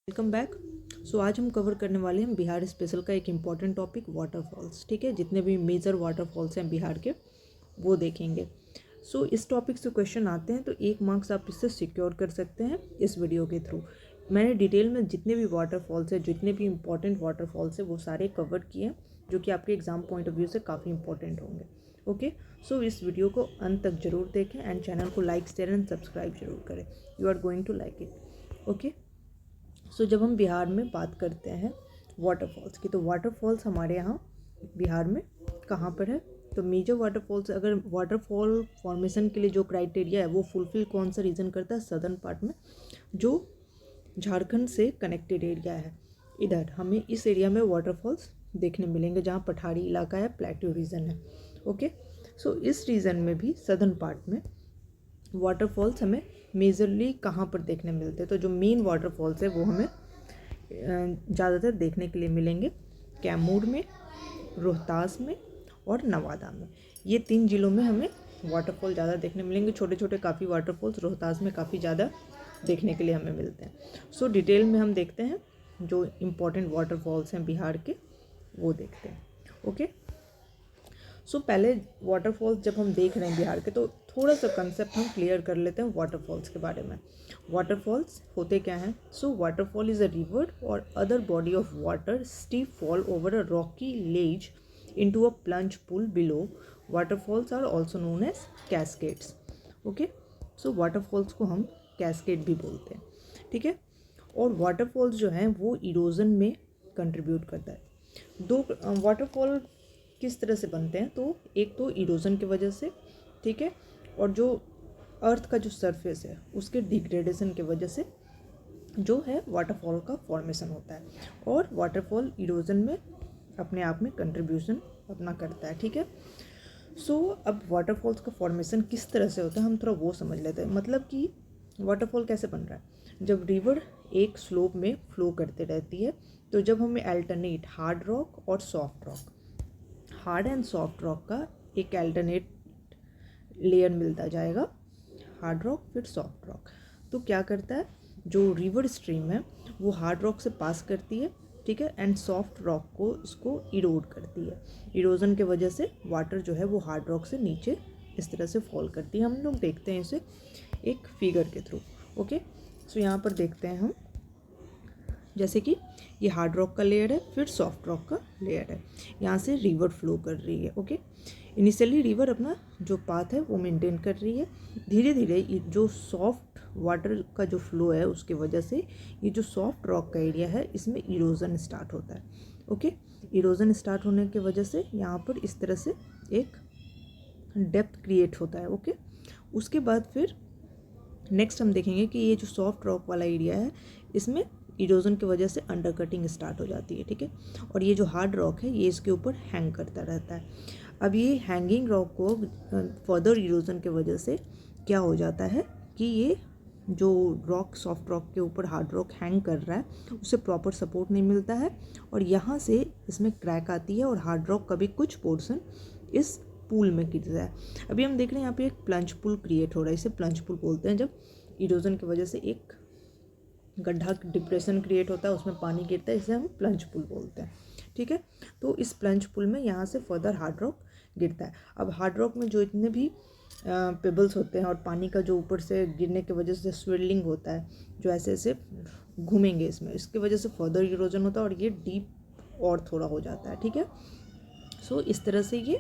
Welcome back. आज हम cover करने वाले हैं बिहार स्पेशल का एक इम्पॉर्टेंट टॉपिक वाटरफॉल्स। ठीक है, जितने भी मेजर वाटरफॉल्स हैं बिहार के वो देखेंगे। इस टॉपिक से क्वेश्चन आते हैं तो 1 मार्क्स आप इससे सिक्योर कर सकते हैं इस वीडियो के थ्रू। मैंने डिटेल में जितने भी वाटरफॉल्स हैं, जितने भी इंपॉर्टेंट वाटरफॉल्स हैं वो सारे कवर किए हैं, जो कि आपके एग्जाम पॉइंट ऑफ व्यू से काफ़ी इंपॉर्टेंट होंगे। ओके, इस वीडियो को अंत तक जरूर देखें एंड चैनल को लाइक शेयर एंड सब्सक्राइब जरूर करें। You are going to like it. Okay, जब हम बिहार में बात करते हैं वाटरफॉल्स की, तो वाटरफॉल्स हमारे यहाँ बिहार में कहाँ पर है? तो मेजर वाटरफॉल्स, अगर वाटरफॉल फॉर्मेशन के लिए जो क्राइटेरिया है वो फुलफिल कौन सा रीजन करता है? सदर्न पार्ट में, जो झारखंड से कनेक्टेड एरिया है। इधर हमें इस एरिया में वाटरफॉल्स देखने मिलेंगे जहाँ पठारी इलाका है, प्लेट्यू रीजन है। ओके, इस रीजन में भी सदर्न पार्ट में वाटरफॉल्स हमें मेजरली कहाँ पर देखने मिलते हैं? तो जो मेन वाटरफॉल्स है वो हमें ज़्यादातर देखने के लिए मिलेंगे कैमूर में, रोहतास में और नवादा में। ये 3 ज़िलों में हमें वाटरफॉल ज़्यादा देखने मिलेंगे। छोटे छोटे काफ़ी वाटरफॉल्स रोहतास में काफ़ी ज़्यादा देखने के लिए हमें मिलते हैं। डिटेल में हम देखते हैं जो इम्पोर्टेंट वाटरफॉल्स हैं बिहार के, वो देखते हैं। ओके, पहले वाटरफॉल्स जब हम देख रहे हैं बिहार के, तो थोड़ा सा कंसेप्ट हम क्लियर कर लेते हैं वाटरफॉल्स के बारे में। वाटरफॉल्स होते क्या हैं? वाटरफॉल इज़ अ रिवर और other body of water steep fall over a rocky ledge into a plunge pool below. Waterfalls are also known as cascades. Okay, waterfalls को हम कैस्केड भी बोलते हैं। ठीक है, और वाटरफॉल्स जो हैं वो इरोजन में कंट्रीब्यूट करता है। दो वाटरफॉल किस तरह से बनते हैं? तो एक तो इरोजन की वजह से, ठीक है, और जो अर्थ का जो सरफेस है उसके डिग्रेडेशन की वजह से जो है वाटरफॉल का फॉर्मेशन होता है। और वाटरफॉल इरोजन में अपने आप में कंट्रीब्यूशन अपना करता है। ठीक है, अब वाटरफॉल्स का फॉर्मेशन किस तरह से होता है हम थोड़ा वो समझ लेते हैं। मतलब कि वाटरफॉल कैसे बन रहा है? जब रिवर एक स्लोप में फ्लो करते रहती है, तो जब हमें अल्टरनेट हार्ड रॉक और soft rock, hard and soft rock का एक अल्टरनेट लेयर मिलता जाएगा, हार्ड रॉक फिर सॉफ्ट रॉक, तो क्या करता है जो रिवर स्ट्रीम है वो हार्ड रॉक से पास करती है, ठीक है, एंड सॉफ्ट रॉक को इसको इरोड करती है। इरोजन के वजह से वाटर जो है वो हार्ड रॉक से नीचे इस तरह से फॉल करती है। हम लोग देखते हैं इसे एक फिगर के थ्रू। ओके, यहाँ पर देखते हैं हम, जैसे कि ये हार्ड रॉक का लेयर है, फिर सॉफ्ट रॉक का लेयर है, यहाँ से रिवर फ्लो कर रही है। ओके, इनिशियली रिवर अपना जो पाथ है वो मेंटेन कर रही है। धीरे धीरे जो सॉफ्ट वाटर का जो फ्लो है उसके वजह से ये जो सॉफ्ट रॉक का एरिया है इसमें इरोजन स्टार्ट होता है। ओके, इरोजन स्टार्ट होने की वजह से यहाँ पर इस तरह से एक डेप्थ क्रिएट होता है। ओके, उसके बाद फिर नेक्स्ट हम देखेंगे कि ये जो सॉफ्ट रॉक वाला एरिया है इसमें इरोजन की वजह से अंडर कटिंग स्टार्ट हो जाती है। ठीक है, और ये जो हार्ड रॉक है ये इसके ऊपर हैंग करता रहता है। अब ये हैंगिंग रॉक को फर्दर इरोजन की वजह से क्या हो जाता है कि ये जो रॉक सॉफ्ट रॉक के ऊपर हार्ड रॉक हैंग कर रहा है उसे प्रॉपर सपोर्ट नहीं मिलता है, और यहाँ से इसमें क्रैक आती है और हार्ड रॉक का भी कुछ पोर्शन इस पूल में गिरता है। अभी हम देख रहे हैं यहाँ पे एक प्लंज पूल क्रिएट हो रहा है। इसे प्लंज पूल बोलते हैं जब इरोजन की वजह से एक गड्ढा डिप्रेशन क्रिएट होता है, उसमें पानी गिरता है, इसे हम प्लंज पूल बोलते हैं। ठीक है, तो इस प्लंज पूल में यहाँ से फर्दर हार्ड रॉक गिरता है। अब हार्ड रॉक में जो इतने भी पेबल्स होते हैं और पानी का जो ऊपर से गिरने की वजह से स्विरलिंग होता है, जो ऐसे ऐसे घूमेंगे इसमें, इसकी वजह से फर्दर इरोजन होता है और ये डीप और थोड़ा हो जाता है। ठीक है, इस तरह से ये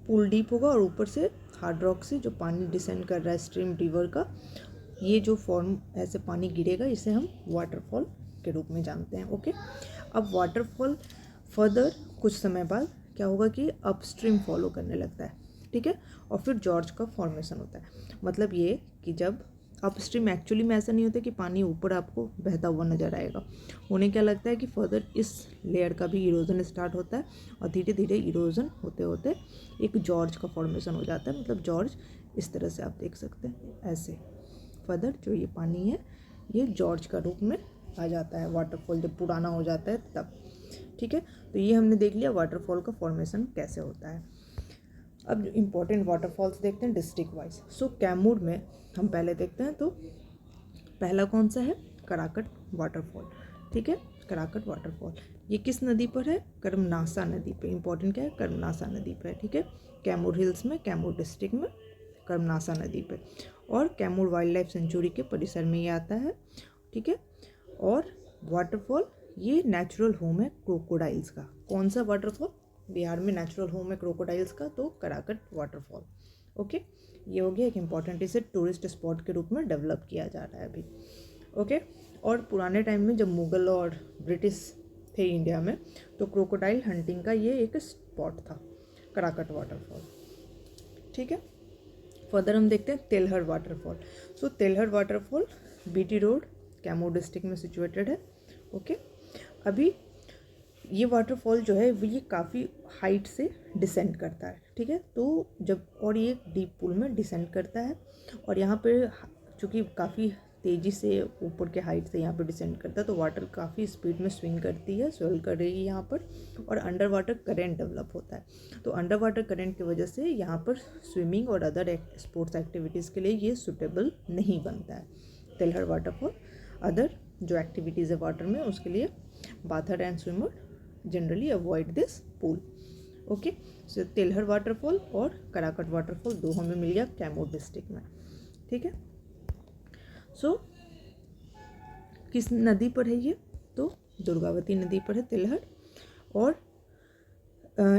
पूल डीप होगा और ऊपर से हार्ड रॉक से जो पानी डिसेंड कर रहा है स्ट्रीम रिवर का, ये जो फॉर्म ऐसे पानी गिरेगा इसे हम वाटरफॉल के रूप में जानते हैं। ओके, अब वाटरफॉल फर्दर कुछ समय बाद क्या होगा कि अपस्ट्रीम फॉलो करने लगता है। ठीक है, और फिर जॉर्ज का फॉर्मेशन होता है। मतलब ये कि जब अपस्ट्रीम एक्चुअली में ऐसा नहीं होता कि पानी ऊपर आपको बहता हुआ नजर आएगा, उन्हें क्या लगता है कि फर्दर इस लेयर का भी इरोजन स्टार्ट होता है और धीरे धीरे इरोजन होते होते एक जॉर्ज का फॉर्मेशन हो जाता है। मतलब जॉर्ज इस तरह से आप देख सकते हैं, ऐसे फर्दर जो ये पानी है ये जॉर्ज का रूप में आ जाता है वाटरफॉल जब पुराना हो जाता है तब। ठीक है, तो ये हमने देख लिया वाटरफॉल का फॉर्मेशन कैसे होता है। अब इम्पॉर्टेंट वाटरफॉल्स देखते हैं डिस्ट्रिक्ट वाइज। कैमूर में हम पहले देखते हैं, तो पहला कौन सा है? कराकट वाटरफॉल, ठीक है, कराकट वाटरफॉल। ये किस नदी पर है? कर्मनासा नदी पे। इंपॉर्टेंट क्या है? कर्मनासा नदी पे है, ठीक है, कैमूर हिल्स में, कैमूर डिस्ट्रिक्ट में, कर्मनासा नदी पे, और कैमूर वाइल्ड लाइफ सेंचुरी के परिसर में ये आता है, ठीक है। और वाटरफॉल ये नेचुरल होम है क्रोकोडाइल्स का। कौन सा वाटरफॉल? बिहार में नेचुरल होम है क्रोकोडाइल्स का, तो कराकट वाटरफॉल। ओके, ये हो गया एक इम्पॉर्टेंट। इसे टूरिस्ट स्पॉट के रूप में डेवलप किया जा रहा है अभी। ओके, और पुराने टाइम में जब मुग़ल और ब्रिटिश थे इंडिया में, तो क्रोकोडाइल हंटिंग का ये एक स्पॉट था, कराकट वाटरफॉल, ठीक है। फर्दर हम देखते हैं Telhar waterfall. So Telhar waterfall BT road, Kaimur district में सिचुएटेड है। ओके, अभी ये वाटरफॉल जो है वो ये काफ़ी हाइट से डिसेंड करता है, ठीक है। तो जब, और ये डीप पूल में डिसेंड करता है, और यहाँ पे चूँकि काफ़ी तेज़ी से ऊपर के हाइट से यहाँ पे डिसेंड करता है, तो वाटर काफ़ी स्पीड में स्विंग करती है, स्वेल कर रही है यहाँ पर, और अंडर वाटर करेंट डेवलप होता है। तो अंडर वाटर करेंट की वजह से यहाँ पर स्विमिंग और अदर स्पोर्ट्स एक्टिविटीज़ के लिए ये सूटेबल नहीं बनता है तेलहर वाटरफॉल। अदर जो एक्टिविटीज़ है वाटर में, उसके लिए bather and swimmer generally avoid this pool. Okay, so Telhar waterfall और कराकट वाटरफॉल दो हमें मिल गया कैमूर डिस्ट्रिक्ट में, ठीक है। सो किस नदी पर है ये? तो दुर्गावती नदी पर है तेलहर। और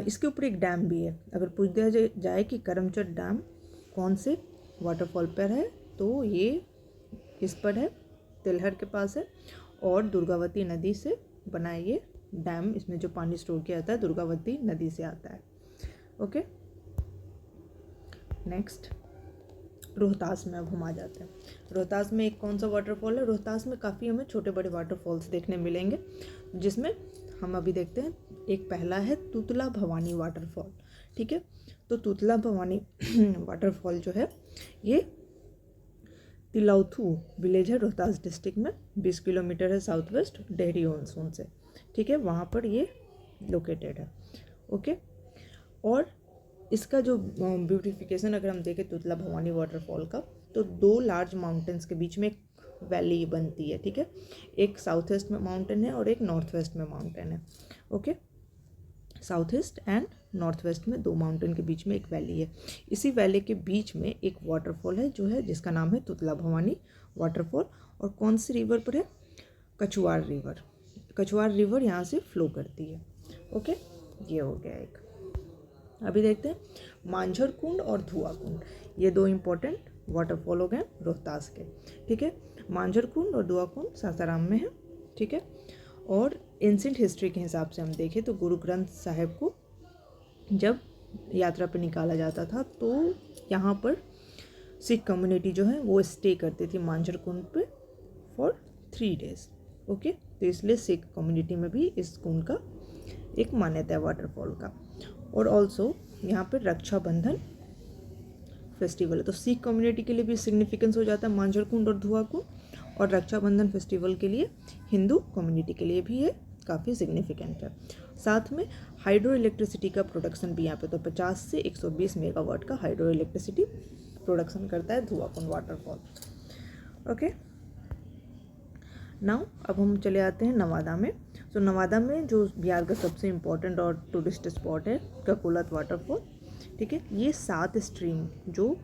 इसके ऊपर एक डैम भी है। अगर पूछ दिया जाए कि करमचट डैम कौन से वाटरफॉल पर है, तो ये किस पर है? तेलहर के पास है, और दुर्गावती नदी से बना ये डैम, इसमें जो पानी स्टोर किया जाता है दुर्गावती नदी से आता है। ओके, नेक्स्ट रोहतास में अब हम आ जाते हैं। रोहतास में एक कौन सा वाटरफॉल है? रोहतास में काफ़ी हमें छोटे बड़े वाटरफॉल्स देखने मिलेंगे, जिसमें हम अभी देखते हैं। एक पहला है तुतला भवानी वाटरफॉल, ठीक है। तो तुतला भवानी वाटरफॉल जो है ये तिलौथू विलेज है रोहतास डिस्ट्रिक्ट में, 20 किलोमीटर है साउथ वेस्ट डेहरी ऑनसून से, ठीक है, वहाँ पर ये लोकेटेड है। ओके, और इसका जो ब्यूटिफिकेशन अगर हम देखें तुतला भवानी वाटरफॉल का, तो दो लार्ज माउंटेन्स के बीच में एक वैली बनती है, ठीक है। एक साउथ वेस्ट में माउंटेन है और एक नॉर्थ वेस्ट में माउंटेन है। Okay, south east and north west में दो माउंटेन के बीच में एक वैली है। इसी वैली के बीच में एक वाटरफॉल है जो है, जिसका नाम है तुतला भवानी वाटरफॉल। और कौन सी रिवर पर है? कछुआर रिवर। कछुआर रिवर यहाँ से फ्लो करती है। ओके, ये हो गया एक। अभी देखते हैं मांझर कुंड और धुआं कुंड, ये दो इम्पोर्टेंट वाटरफॉल हो गए रोहतास के, ठीक है। मांझर कुंड और धुआं कुंड सासाराम में है, ठीक है। और एंशिएंट हिस्ट्री के हिसाब से हम देखें तो गुरु ग्रंथ साहिब को जब यात्रा पर निकाला जाता था, तो यहाँ पर सिख कम्युनिटी जो है वो स्टे करती थी मांझर कुंड पे फॉर 3 डेज। ओके, तो इसलिए सिख कम्युनिटी में भी इस कुंड का एक मान्यता है वाटरफॉल का। और ऑल्सो यहाँ पर रक्षाबंधन फेस्टिवल है, तो सिख कम्युनिटी के लिए भी सिग्निफिकेंस हो जाता है मांझर कुंड और धुआं कुंड, और रक्षाबंधन फेस्टिवल के लिए हिंदू कम्युनिटी के लिए भी ये काफ़ी सिग्निफिकेंट है। साथ में हाइड्रो इलेक्ट्रिसिटी का प्रोडक्शन भी यहाँ पे, तो 50 से 120 मेगावाट का हाइड्रो इलेक्ट्रिसिटी प्रोडक्शन करता है धुआं कुंड वाटरफॉल। ओके, नाउ अब हम चले आते हैं नवादा में। सो नवादा में जो बिहार का सबसे इम्पोर्टेंट और टूरिस्ट स्पॉट है ककोलत वाटरफॉल, ठीक है। ये 7 स्ट्रीम जो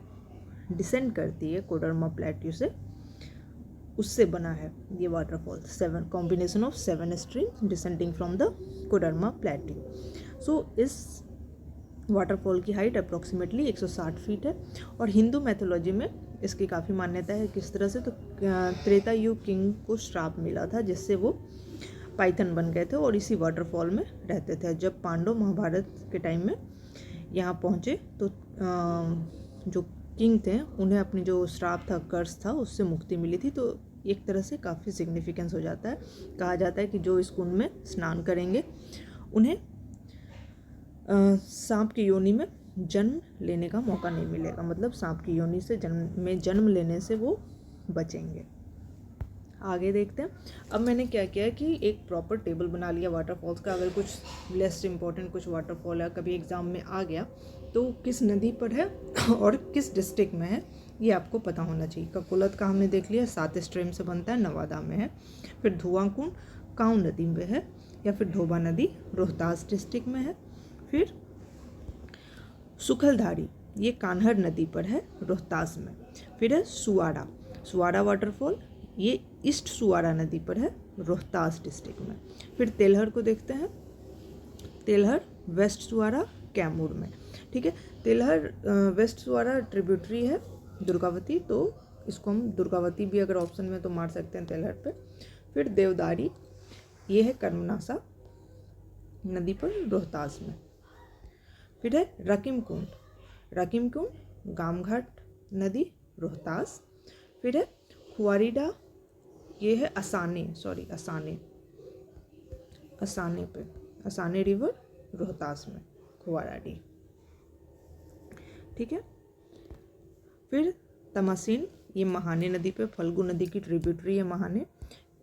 डिसेंड करती है कोडरमा प्लेट्यू से, उससे बना है ये waterfall. 7 combination of 7 stream descending from the Koderma plateau. So इस वाटरफॉल की हाइट अप्रॉक्सीमेटली 160 फीट है, और हिंदू मैथोलॉजी में इसकी काफ़ी मान्यता है। किस तरह से? तो त्रेता युग किंग को श्राप मिला था, जिससे वो पाइथन बन गए थे और इसी वाटरफॉल में रहते थे। जब पांडव महाभारत के टाइम में यहाँ पहुँचे, तो जो किंग थे उन्हें अपनी जो श्राप था, कर्स था, उससे मुक्ति मिली थी। तो एक तरह से काफ़ी सिग्निफिकेंस हो जाता है। कहा जाता है कि जो इस कुंड में स्नान करेंगे उन्हें सांप की योनि में जन्म लेने का मौका नहीं मिलेगा, मतलब सांप की योनि से जन्म लेने से वो बचेंगे। आगे देखते हैं। अब मैंने क्या किया कि एक प्रॉपर टेबल बना लिया वाटरफॉल्स का। अगर कुछ लेस इम्पोर्टेंट कुछ वाटरफॉल है कभी एग्ज़ाम में आ गया तो किस नदी पर है और किस डिस्ट्रिक्ट में है ये आपको पता होना चाहिए। ककोलत का हमने देख लिया, 7 स्ट्रीम से बनता है, नवादा में है। फिर धुआंकुंड काऊ नदी में है, या फिर धोबा नदी रोहतास डिस्ट्रिक्ट में है। फिर सुखलधारी ये कान्हर नदी पर है, रोहतास में। फिर है सुवाड़ा, सुवाड़ा वाटरफॉल ये ईस्ट सुवाड़ा नदी पर है, रोहतास डिस्ट्रिक्ट में। फिर तेलहर को देखते हैं, तेलहर वेस्ट सुवाड़ा कैमूर में। ठीक है, तेलहर वेस्ट सुवाड़ा ट्रिब्यूटरी है दुर्गावती, तो इसको हम दुर्गावती भी अगर ऑप्शन में तो मार सकते हैं तेलहर पे। फिर देवदारी ये है कर्मनासा नदी पर, रोहतास में। फिर है रकीम कुंड, रकीम कुंड गामघाट नदी, रोहतास। फिर है खुआरीडा ये है असाने पे, असाने रिवर रोहतास में, खुआराडी। ठीक है, फिर तमासीन ये महाने नदी पे, फल्गु नदी की ट्रिब्यूटरी है महाने,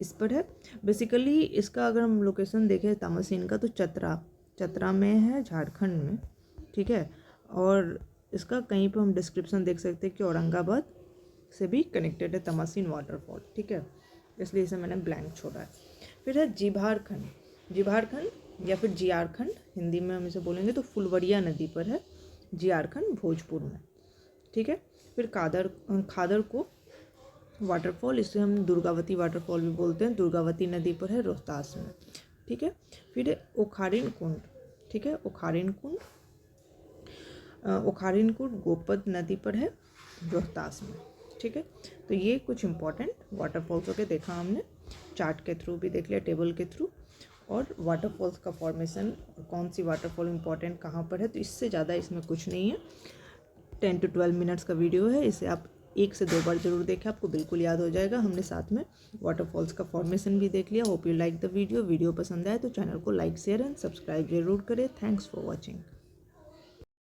इस पर है। बेसिकली इसका अगर हम लोकेशन देखें तमासीन का तो चतरा में है, झारखंड में। ठीक है, और इसका कहीं पर हम डिस्क्रिप्शन देख सकते हैं कि औरंगाबाद से भी कनेक्टेड है तमासीन वाटरफॉल। ठीक है, इसलिए इसे मैंने ब्लैंक छोड़ा है। फिर है जीभारखंड, जीभारखंड या फिर जियारखंड हिंदी में हम इसे बोलेंगे तो फुलवरिया नदी पर है, जियारखंड भोजपुर में। ठीक है, फिर खादर को वाटरफॉल, इसे हम दुर्गावती वाटरफॉल भी बोलते हैं, दुर्गावती नदी पर है, रोहतास में। ठीक है, फिर है ओखारिन कुंड। ठीक है, ओखारिन कुंड गोपद नदी पर है, रोहतास में। ठीक है, तो ये कुछ इंपॉर्टेंट वाटरफॉल्स के देखा हमने, चार्ट के थ्रू भी देख लिया, टेबल के थ्रू, और वाटरफॉल्स का फॉर्मेशन और कौन सी वाटरफॉल इंपॉर्टेंट कहाँ पर है। तो इससे ज़्यादा इसमें कुछ नहीं है, 10 to 12 मिनट्स का वीडियो है, इसे आप 1 से 2 बार जरूर देखें, आपको बिल्कुल याद हो जाएगा। हमने साथ में वाटरफॉल्स का फॉर्मेशन भी देख लिया। Hope you like the video पसंद आए तो चैनल को लाइक शेयर एंड सब्सक्राइब जरूर करें। Thanks for watching.